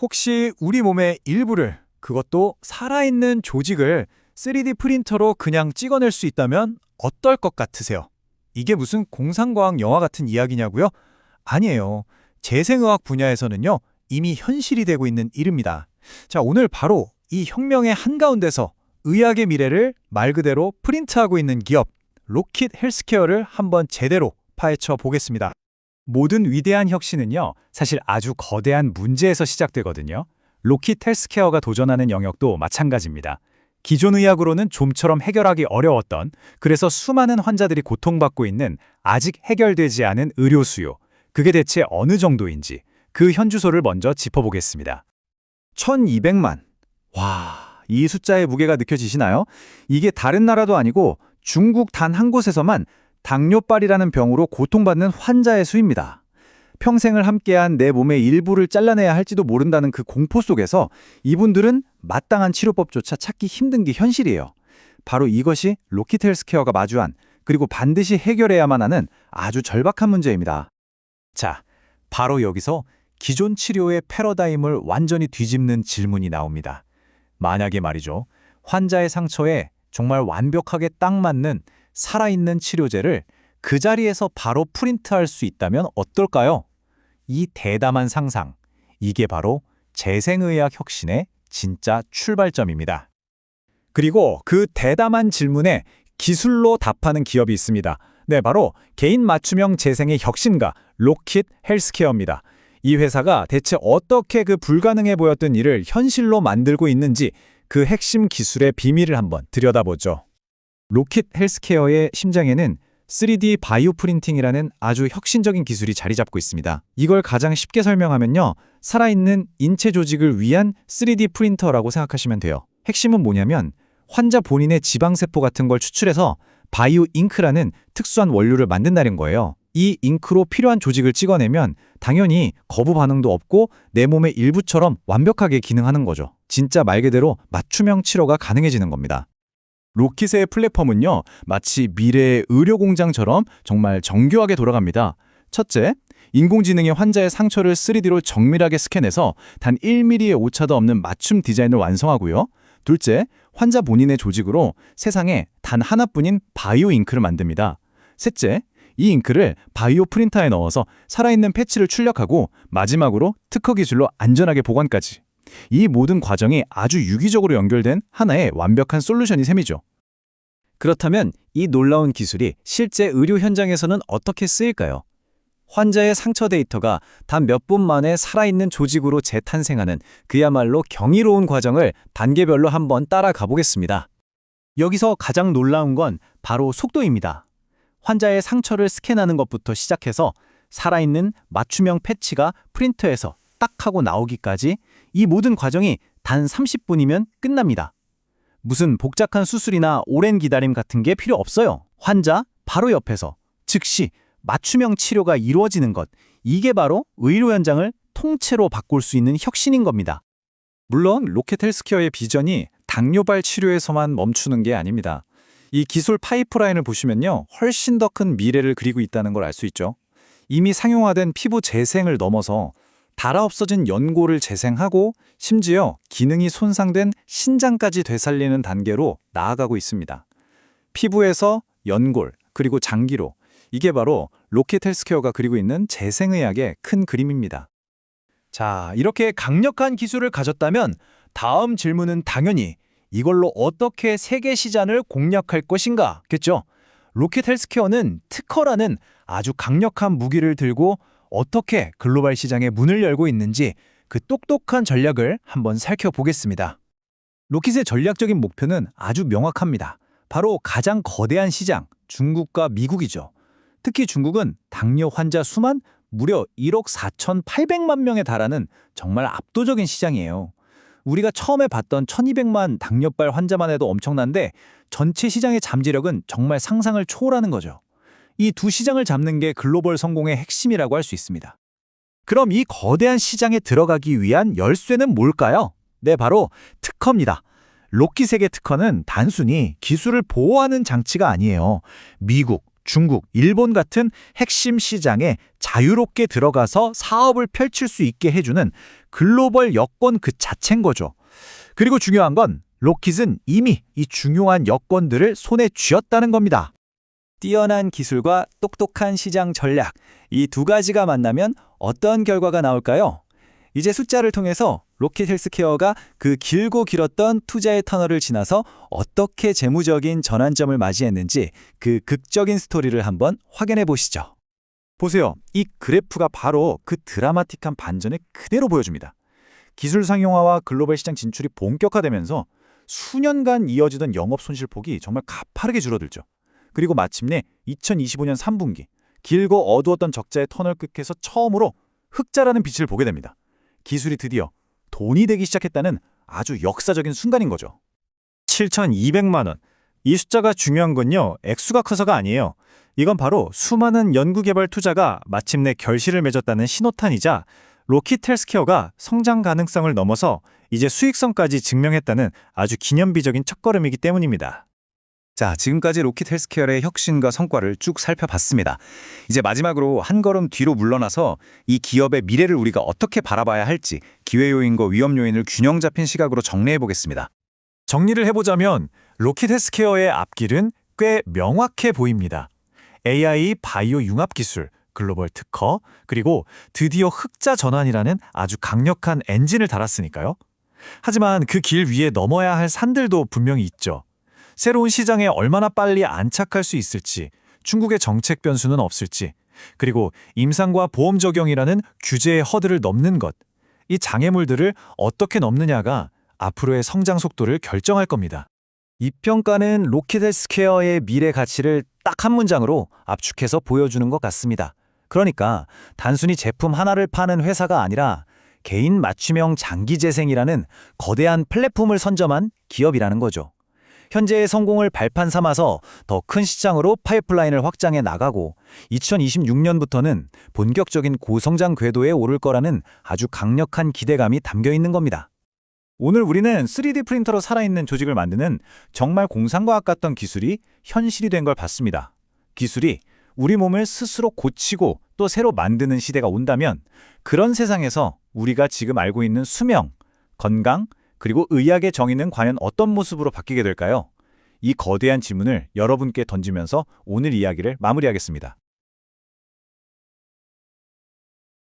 혹시 우리 몸의 일부를, 그것도 살아있는 조직을 3D 프린터로 그냥 찍어낼 수 있다면 어떨 것 같으세요? 이게 무슨 공상과학 영화 같은 이야기냐고요? 아니에요. 재생의학 분야에서는요, 이미 현실이 되고 있는 일입니다. 자, 오늘 바로 이 혁명의 한가운데서 의학의 미래를 말 그대로 프린트하고 있는 기업, 로킷 헬스케어를 한번 제대로 파헤쳐 보겠습니다. 모든 위대한 혁신은요, 사실 아주 거대한 문제에서 시작되거든요. 로킷 헬스케어가 도전하는 영역도 마찬가지입니다. 기존 의학으로는 좀처럼 해결하기 어려웠던, 그래서 수많은 환자들이 고통받고 있는 아직 해결되지 않은 의료 수요, 그게 대체 어느 정도인지 그 현주소를 먼저 짚어보겠습니다. 1200만. 와, 이 숫자의 무게가 느껴지시나요? 이게 다른 나라도 아니고 중국 단 한 곳에서만 당뇨발이라는 병으로 고통받는 환자의 수입니다. 평생을 함께한 내 몸의 일부를 잘라내야 할지도 모른다는 그 공포 속에서 이분들은 마땅한 치료법조차 찾기 힘든 게 현실이에요. 바로 이것이 로킷 헬스케어가 마주한, 그리고 반드시 해결해야만 하는 아주 절박한 문제입니다. 자, 바로 여기서 기존 치료의 패러다임을 완전히 뒤집는 질문이 나옵니다. 만약에 말이죠, 환자의 상처에 정말 완벽하게 딱 맞는 살아있는 치료제를 그 자리에서 바로 프린트할 수 있다면 어떨까요? 이 대담한 상상, 이게 바로 재생의학 혁신의 진짜 출발점입니다. 그리고 그 대담한 질문에 기술로 답하는 기업이 있습니다. 네, 바로 개인 맞춤형 재생의 혁신가 로킷 헬스케어입니다. 이 회사가 대체 어떻게 그 불가능해 보였던 일을 현실로 만들고 있는지 그 핵심 기술의 비밀을 한번 들여다보죠. 로킷 헬스케어의 심장에는 3D 바이오 프린팅이라는 아주 혁신적인 기술이 자리 잡고 있습니다. 이걸 가장 쉽게 설명하면요, 살아있는 인체 조직을 위한 3D 프린터라고 생각하시면 돼요. 핵심은 뭐냐면 환자 본인의 지방세포 같은 걸 추출해서 바이오 잉크라는 특수한 원료를 만든다는 거예요. 이 잉크로 필요한 조직을 찍어내면 당연히 거부 반응도 없고 내 몸의 일부처럼 완벽하게 기능하는 거죠. 진짜 말 그대로 맞춤형 치료가 가능해지는 겁니다. 로킷의 플랫폼은요, 마치 미래의 의료공장처럼 정말 정교하게 돌아갑니다. 첫째, 인공지능이 환자의 상처를 3D로 정밀하게 스캔해서 단 1mm의 오차도 없는 맞춤 디자인을 완성하고요. 둘째, 환자 본인의 조직으로 세상에 단 하나뿐인 바이오 잉크를 만듭니다. 셋째, 이 잉크를 바이오 프린터에 넣어서 살아있는 패치를 출력하고 마지막으로 특허 기술로 안전하게 보관까지. 이 모든 과정이 아주 유기적으로 연결된 하나의 완벽한 솔루션이 셈이죠. 그렇다면 이 놀라운 기술이 실제 의료 현장에서는 어떻게 쓰일까요? 환자의 상처 데이터가 단 몇 분 만에 살아있는 조직으로 재탄생하는 그야말로 경이로운 과정을 단계별로 한번 따라가 보겠습니다. 여기서 가장 놀라운 건 바로 속도입니다. 환자의 상처를 스캔하는 것부터 시작해서 살아있는 맞춤형 패치가 프린터에서 딱 하고 나오기까지 이 모든 과정이 단 30분이면 끝납니다. 무슨 복잡한 수술이나 오랜 기다림 같은 게 필요 없어요. 환자 바로 옆에서 즉시 맞춤형 치료가 이루어지는 것, 이게 바로 의료 현장을 통째로 바꿀 수 있는 혁신인 겁니다. 물론 로켓 헬스케어의 비전이 당뇨발 치료에서만 멈추는 게 아닙니다. 이 기술 파이프라인을 보시면요, 훨씬 더 큰 미래를 그리고 있다는 걸 알 수 있죠. 이미 상용화된 피부 재생을 넘어서 닳아 없어진 연골을 재생하고 심지어 기능이 손상된 신장까지 되살리는 단계로 나아가고 있습니다. 피부에서 연골, 그리고 장기로, 이게 바로 로켓 헬스케어가 그리고 있는 재생의학의 큰 그림입니다. 자, 이렇게 강력한 기술을 가졌다면 다음 질문은 당연히 이걸로 어떻게 세계 시장을 공략할 것인가, 겠죠? 로켓 헬스케어는 특허라는 아주 강력한 무기를 들고 어떻게 글로벌 시장에 문을 열고 있는지 그 똑똑한 전략을 한번 살펴보겠습니다. 로킷의 전략적인 목표는 아주 명확합니다. 바로 가장 거대한 시장, 중국과 미국이죠. 특히 중국은 당뇨 환자 수만 무려 1억 4,800만 명에 달하는 정말 압도적인 시장이에요. 우리가 처음에 봤던 1200만 당뇨발 환자만 해도 엄청난데 전체 시장의 잠재력은 정말 상상을 초월하는 거죠. 이 두 시장을 잡는 게 글로벌 성공의 핵심이라고 할 수 있습니다. 그럼 이 거대한 시장에 들어가기 위한 열쇠는 뭘까요? 네, 바로 특허입니다. 로킷에게 특허는 단순히 기술을 보호하는 장치가 아니에요. 미국, 중국, 일본 같은 핵심 시장에 자유롭게 들어가서 사업을 펼칠 수 있게 해주는 글로벌 여건 그 자체인 거죠. 그리고 중요한 건 로킷은 이미 이 중요한 여건들을 손에 쥐었다는 겁니다. 뛰어난 기술과 똑똑한 시장 전략, 이 두 가지가 만나면 어떤 결과가 나올까요? 이제 숫자를 통해서 로킷 헬스케어가 그 길고 길었던 투자의 터널을 지나서 어떻게 재무적인 전환점을 맞이했는지 그 극적인 스토리를 한번 확인해 보시죠. 보세요. 이 그래프가 바로 그 드라마틱한 반전을 그대로 보여줍니다. 기술 상용화와 글로벌 시장 진출이 본격화되면서 수년간 이어지던 영업 손실폭이 정말 가파르게 줄어들죠. 그리고 마침내 2025년 3분기, 길고 어두웠던 적자의 터널 끝에서 처음으로 흑자라는 빛을 보게 됩니다. 기술이 드디어 돈이 되기 시작했다는 아주 역사적인 순간인 거죠. 7,200만 원. 이 숫자가 중요한 건요, 액수가 커서가 아니에요. 이건 바로 수많은 연구개발 투자가 마침내 결실을 맺었다는 신호탄이자 로킷 헬스케어가 성장 가능성을 넘어서 이제 수익성까지 증명했다는 아주 기념비적인 첫걸음이기 때문입니다. 자, 지금까지 로킷 헬스케어의 혁신과 성과를 쭉 살펴봤습니다. 이제 마지막으로 한 걸음 뒤로 물러나서 이 기업의 미래를 우리가 어떻게 바라봐야 할지 기회 요인과 위험 요인을 균형 잡힌 시각으로 정리해 보겠습니다. 정리를 해보자면 로킷 헬스케어의 앞길은 꽤 명확해 보입니다. AI 바이오 융합 기술, 글로벌 특허, 그리고 드디어 흑자 전환이라는 아주 강력한 엔진을 달았으니까요. 하지만 그 길 위에 넘어야 할 산들도 분명히 있죠. 새로운 시장에 얼마나 빨리 안착할 수 있을지, 중국의 정책 변수는 없을지, 그리고 임상과 보험 적용이라는 규제의 허들을 넘는 것, 이 장애물들을 어떻게 넘느냐가 앞으로의 성장 속도를 결정할 겁니다. 이 평가는 로킷 헬스케어의 미래 가치를 딱 한 문장으로 압축해서 보여주는 것 같습니다. 그러니까 단순히 제품 하나를 파는 회사가 아니라 개인 맞춤형 장기 재생이라는 거대한 플랫폼을 선점한 기업이라는 거죠. 현재의 성공을 발판 삼아서 더 큰 시장으로 파이프라인을 확장해 나가고 2026년부터는 본격적인 고성장 궤도에 오를 거라는 아주 강력한 기대감이 담겨 있는 겁니다. 오늘 우리는 3D 프린터로 살아있는 조직을 만드는 정말 공상과학 같던 기술이 현실이 된 걸 봤습니다. 기술이 우리 몸을 스스로 고치고 또 새로 만드는 시대가 온다면 그런 세상에서 우리가 지금 알고 있는 수명, 건강, 그리고 의학의 정의는 과연 어떤 모습으로 바뀌게 될까요? 이 거대한 질문을 여러분께 던지면서 오늘 이야기를 마무리하겠습니다.